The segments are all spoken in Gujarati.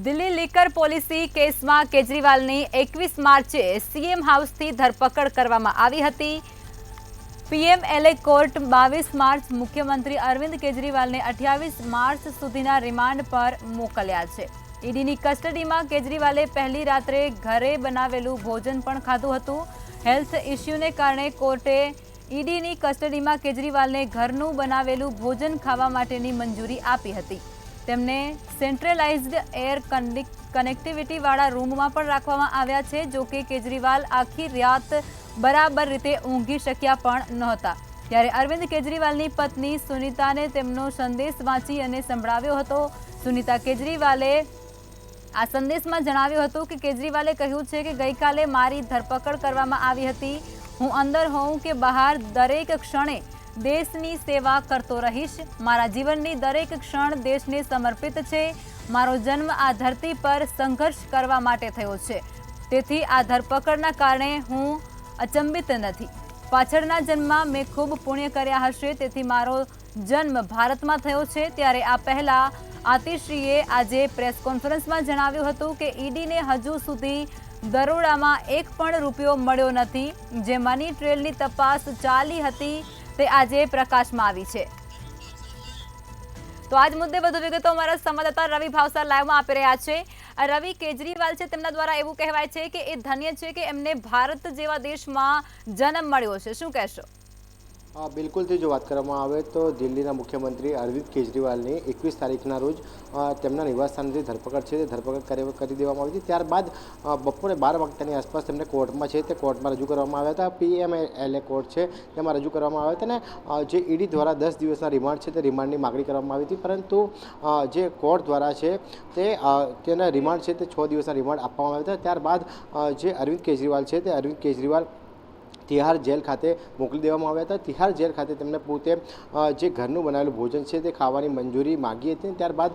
દિલ્હી લીકર પોલિસી કેસમાં કેજરીવાલની 21 માર્ચે સીએમ હાઉસથી ધરપકડ કરવામાં આવી હતી। પીએમએલએ કોર્ટ 22 માર્ચ મુખ્યમંત્રી અરવિંદ કેજરીવાલને 28 માર્ચ સુધીના રિમાન્ડ પર મોકલ્યા છે। ઈડીની કસ્ટડીમાં કેજરીવાલે પહેલી રાત્રે ઘરે બનાવેલું ભોજન પણ ખાધું હતું। હેલ્થ ઇશ્યુને કારણે કોર્ટે ઈડીની કસ્ટડીમાં કેજરીવાલને ઘરનું બનાવેલું ભોજન ખાવા માટેની મંજૂરી આપી હતી। તેમને સેન્ટ્રલાઇઝ્ડ એર કનેક્ટિવિટીવાળા રૂમમાં પણ રાખવામાં આવ્યા છે। જો કે કેજરીવાલ આખી રાત બરાબર રીતે ઊંઘી શક્યા પણ નહોતા। ત્યારે અરવિંદ કેજરીવાલની પત્ની સુનીતાને તેમનો સંદેશ વાંચી અને સંભળાવ્યો હતો। સુનીતા કેજરીવાલે આ સંદેશમાં જણાવ્યું હતું કે કેજરીવાલે કહ્યું છે કે ગઈકાલે મારી ધરપકડ કરવામાં આવી હતી। હું અંદર હોઉં કે બહાર દરેક ક્ષણે દેશની સેવા કરતો રહીશ। મારા જીવનની દરેક ક્ષણ દેશને સમર્પિત છે। મારો જન્મ આ ધરતી પર સંઘર્ષ કરવા માટે થયો છે, તેથી આ ધરપકડના કારણે હું અચંબિત નથી। પાછળના જન્મમાં મેં ખૂબ પુણ્ય કર્યા હશે, તેથી મારો જન્મ ભારતમાં થયો છે। ત્યારે આ પહેલા આતિશીએ આજે પ્રેસ કોન્ફરન્સમાં જણાવ્યું હતું કે ઈડીને હજુ સુધી દરોડામાં એક પણ રૂપિયો મળ્યો નથી। જે મની ટ્રેલની તપાસ ચાલી હતી તે આજે પ્રકાશમાં આવી છે। તો આજ મુદ્દે વધુ વિગતો અમારા સંવાદદાતા રવિ ભાવસાર લાઈવમાં આપી રહ્યા છે। રવિ, કેજરીવાલ છે તેમના દ્વારા એવું કહેવાય છે કે એ ધન્ય છે કે એમને ભારત જેવા દેશમાં જન્મ મળ્યો છે, શું કહેશો? બિલકુલથી જો વાત કરવામાં આવે તો દિલ્હીના મુખ્યમંત્રી અરવિંદ કેજરીવાલની 21 તારીખના રોજ તેમના નિવાસસ્થાનથી ધરપકડ છે તે ધરપકડ કરી દેવામાં આવી હતી। ત્યારબાદ બપોરે 12 વાગ્યાની આસપાસ તેમને કોર્ટમાં છે તે કોર્ટમાં રજૂ કરવામાં આવ્યા હતા। પીએમએલએ કોર્ટ છે તેમાં રજૂ કરવામાં આવ્યા હતા અને જે ઈડી દ્વારા 10 દિવસના રિમાન્ડ છે તે રિમાન્ડની માગણી કરવામાં આવી હતી, પરંતુ જે કોર્ટ દ્વારા છે તેના રિમાન્ડ છે તે 6 દિવસના રિમાન્ડ આપવામાં આવ્યા હતા। ત્યારબાદ જે અરવિંદ કેજરીવાલ છે તે અરવિંદ કેજરીવાલ તિહાર જેલ ખાતે મોકલી દેવામાં આવ્યા હતા। તિહાર જેલ ખાતે તેમને પોતે જે ઘરનું બનાવેલું ભોજન છે તે ખાવાની મંજૂરી માગી હતી। ત્યારબાદ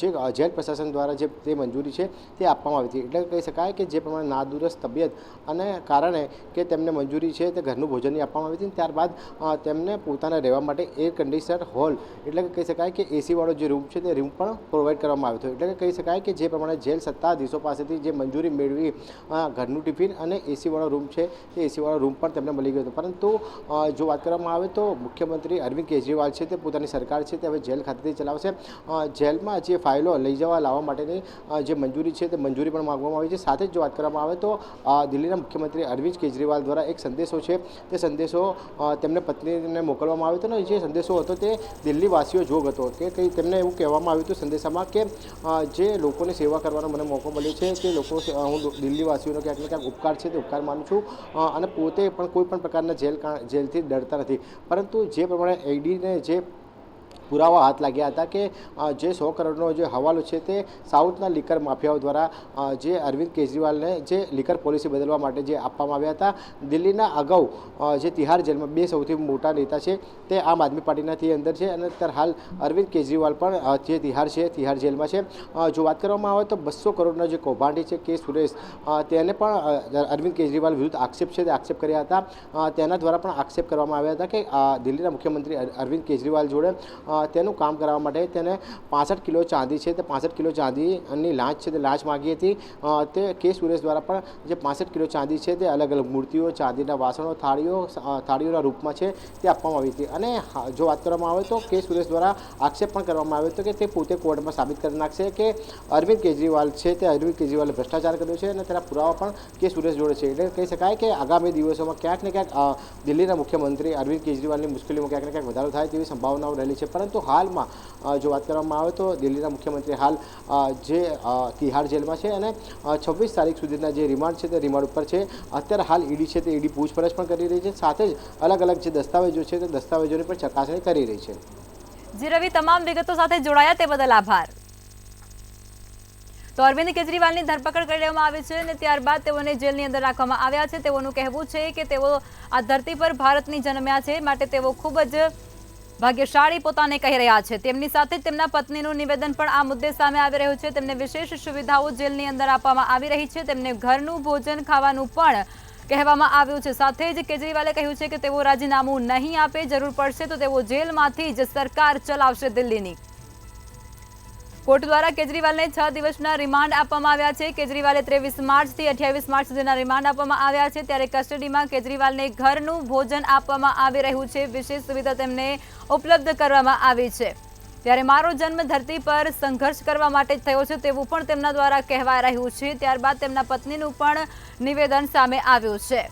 જે જેલ પ્રશાસન દ્વારા જે તે મંજૂરી છે તે આપવામાં આવી હતી। એટલે કહી શકાય કે જે પ્રમાણે નાદુરસ્ત તબિયત અને કારણે કે તેમને મંજૂરી છે તે ઘરનું ભોજનની આપવામાં આવી હતી। ત્યારબાદ તેમને પોતાના રહેવા માટે એર કન્ડિશનર હોલ એટલે કે કહી શકાય કે એસીવાળો જે રૂમ છે તે રૂમ પણ પ્રોવાઈડ કરવામાં આવ્યો હતો। એટલે કે કહી શકાય કે જે પ્રમાણે જેલ સત્તાધીશો પાસેથી જે મંજૂરી મેળવી ઘરનું ટિફિન અને એસીવાળો રૂમ છે તે એસીવાળો રૂમ તેમને મળી ગયો હતો। પરંતુ જો વાત કરવામાં આવે તો મુખ્યમંત્રી અરવિંદ કેજરીવાલ છે તે પોતાની સરકાર છે તે હવે જેલ ખાતેથી ચલાવશે। જેલમાં જે ફાઇલો લઈ જવા લાવવા માટેની જે મંજૂરી છે તે મંજૂરી પણ માંગવામાં આવી છે। સાથે જ જો વાત કરવામાં આવે તો દિલ્હીના મુખ્યમંત્રી અરવિંદ કેજરીવાલ દ્વારા એક સંદેશો છે તે સંદેશો તેમને પત્નીને મોકલવામાં આવ્યો હતો અને જે સંદેશો હતો તે દિલ્હીવાસીઓ જોગ હતો કે કંઈ તેમને એવું કહેવામાં આવ્યું હતું સંદેશામાં કે જે લોકોની સેવા કરવાનો મને મોકો મળ્યો છે કે લોકો હું દિલ્હીવાસીઓનો ક્યાંક ને ક્યાંક ઉપકાર છે તે ઉપકાર માનું છું અને પોતે પણ કોઈ પણ પ્રકારના જેલથી ડરતા નથી। પરંતુ જે પ્રમાણે ઈડીને જે પુરાવા હાથ લાગ્યા હતા કે જે 100 કરોડનો જે હવાલો છે તે સાઉથના લીકર માફિયાઓ દ્વારા જે અરવિંદ કેજરીવાલને જે લીકર પોલિસી બદલવા માટે જે આપવામાં આવ્યા હતા। દિલ્હીના અગાઉ જે તિહાર જેલમાં 2 સૌથી મોટા નેતા છે તે આમ આદમી પાર્ટીનાથી અંદર છે અને અત્યારે હાલ અરવિંદ કેજરીવાલ પણ જે તિહાર જેલમાં છે। જો વાત કરવામાં આવે તો 200 કરોડના જે કૌભાંડી છે કે સુરેશ તેને પણ અરવિંદ કેજરીવાલ વિરુદ્ધ આક્ષેપ છે તે આક્ષેપ કર્યા હતા। તેના દ્વારા પણ આક્ષેપ કરવામાં આવ્યા હતા કે દિલ્હીના મુખ્યમંત્રી અરવિંદ કેજરીવાલ જોડે તેનું કામ કરવા માટે તેને 65 કિલો ચાંદી છે તે 65 કિલો ચાંદીની લાંચ છે તે લાંચ માગી હતી। તે કે સુરેશ દ્વારા પણ જે 65 કિલો ચાંદી છે તે અલગ અલગ મૂર્તિઓ, ચાંદીના વાસણો, થાળીઓના રૂપમાં છે તે આપવામાં આવી હતી। અને જો વાત કરવામાં આવે તો કે સુરેશ દ્વારા આક્ષેપ પણ કરવામાં આવ્યો હતો કે તે પોતે કોર્ટમાં સાબિત કરી નાખશે કે અરવિંદ કેજરીવાલ છે તે અરવિંદ કેજરીવાલે ભ્રષ્ટાચાર કર્યો છે અને તેના પુરાવા પણ કે સુરેશ જોડે છે। એટલે કહી શકાય કે આગામી દિવસોમાં ક્યાંક ને ક્યાંક દિલ્હીના મુખ્યમંત્રી અરવિંદ કેજરીવાલની મુશ્કેલીમાં ક્યાંક ને ક્યાંક વધારો થાય તેવી સંભાવનાઓ રહેલી છે। પરંતુ હાલમાં જો વાત કરવામાં આવે તો દિલ્હીના મુખ્યમંત્રી હાલ જે તિહાર જેલમાં છે અને 26 તારીખ સુધીના જે રિમાન્ડ છે તે રિમાન્ડ ઉપર છે। અત્યારે હાલ ઈડી છે તે ઈડી પૂછપરછ પણ કરી રહી છે, સાથે જ અલગ અલગ જે દસ્તાવેજો છે તે દસ્તાવેજોની પણ ચકાસણી કરી રહી છે। જી રવિ, તમામ વિગતો સાથે જોડાયા તે બદલ આભાર। તો અરવિંદ કેજરીવાલની ધરપકડ કરી લેવામાં આવી છે અને ત્યારબાદ તેઓને જેલની અંદર રાખવામાં આવ્યા છે। તેઓનું કહેવું છે કે તેઓ આ ધરતી પર ભારતની જન્મ્યા છે, માટે તેઓ ખૂબ જ ભાગ્યશાળી પોતાને કહી રહ્યા છે। તેમની સાથે તેમના પત્નીનું નિવેદન પણ આ મુદ્દે સામે આવી રહ્યું છે। તેમને વિશેષ સુવિધાઓ જેલની અંદર આપવામાં આવી રહી છે। તેમને ઘરનું ભોજન ખાવાનું પણ કહેવામાં આવ્યું છે। સાથે જ કેજરીવાલે કહ્યું છે કે તેઓ રાજીનામું નહીં આપે, જરૂર પડશે તો તેઓ જેલમાંથી જ સરકાર ચલાવશે દિલ્હીની। કોર્ટ દ્વારા કેજરીવાલને 6 દિવસના રિમાન્ડ આપવામાં આવ્યા છે. કેજરીવાલે 23 માર્ચથી 28 માર્ચ સુધીના રિમાન્ડ આપવામાં આવ્યા છે. ત્યારે કસ્ટડીમાં કેજરીવાલને ઘરનું ભોજન આપવામાં આવી રહ્યું છે. વિશેષ સુવિધા તેમને ઉપલબ્ધ કરવામાં આવી છે. ત્યારે મારો જન્મ ધરતી પર સંઘર્ષ કરવા માટે થયો છે તેવું પણ તેમના દ્વારા કહેવાય રહ્યું છે. ત્યારબાદ તેમના પત્નીનું પણ નિવેદન સામે આવ્યું છે.